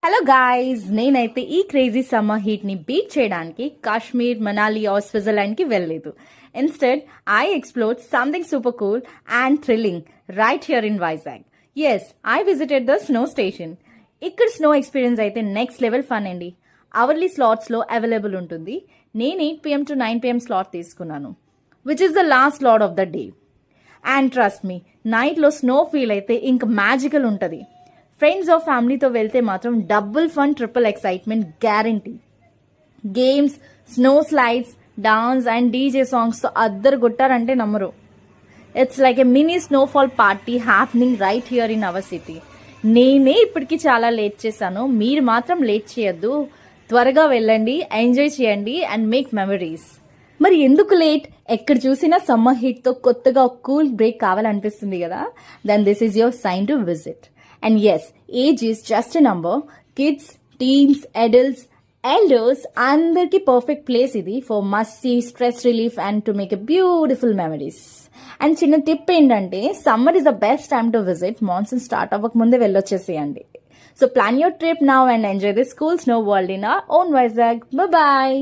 Hello guys, నేనైతే ఈ crazy summer హీట్ని beat చేయడానికి కాశ్మీర్, మనాలి ఆర్ స్విట్జర్లాండ్కి వెళ్ళలేదు. Instead I explored something super cool and thrilling right here in Vizag. Yes, I visited the snow station. ఇక్కడ snow experience అయితే next level fun అండి. Hourly స్లాట్స్లో available ఉంటుంది. నేను 8 PM to 9 PM స్లాట్ తీసుకున్నాను, which is the last slot of the day. And trust me, నైట్లో snow feel అయితే ఇంక మ్యాజికల్ ఉంటుంది. ఫ్రెండ్స్ ఆర్ ఫ్యామిలీతో వెళ్తే మాత్రం double fun, triple excitement guarantee. Games, snow slides, dance and DJ సాంగ్స్తో అద్దరు కొట్టారంటే నమ్మరు. It's like a mini snowfall party happening right here in our city. నేనే ఇప్పటికీ చాలా లేట్ చేశాను. మీరు మాత్రం లేట్ చేయొద్దు. త్వరగా వెళ్ళండి, ఎంజాయ్ చేయండి అండ్ మేక్ మెమరీస్. మరి ఎందుకు లేట్? ఎక్కడ చూసినా సమ్మర్ హీట్తో కొత్తగా కూల్ బ్రేక్ కావాలనిపిస్తుంది కదా. Then this is your sign to visit. And yes, age is just a number. Kids, teens, adults, elders, అందరికి పర్ఫెక్ట్ ప్లేస్ ఇది for must stress relief and to make a beautiful memories. And చిన్న tip ఏంటంటే, summer is the best time to visit. Monsoon start అవ్వక ముందే వెళ్ళొచ్చేసేయండి. So plan your trip now and enjoy this cool snow world in our own Vizag. Bye.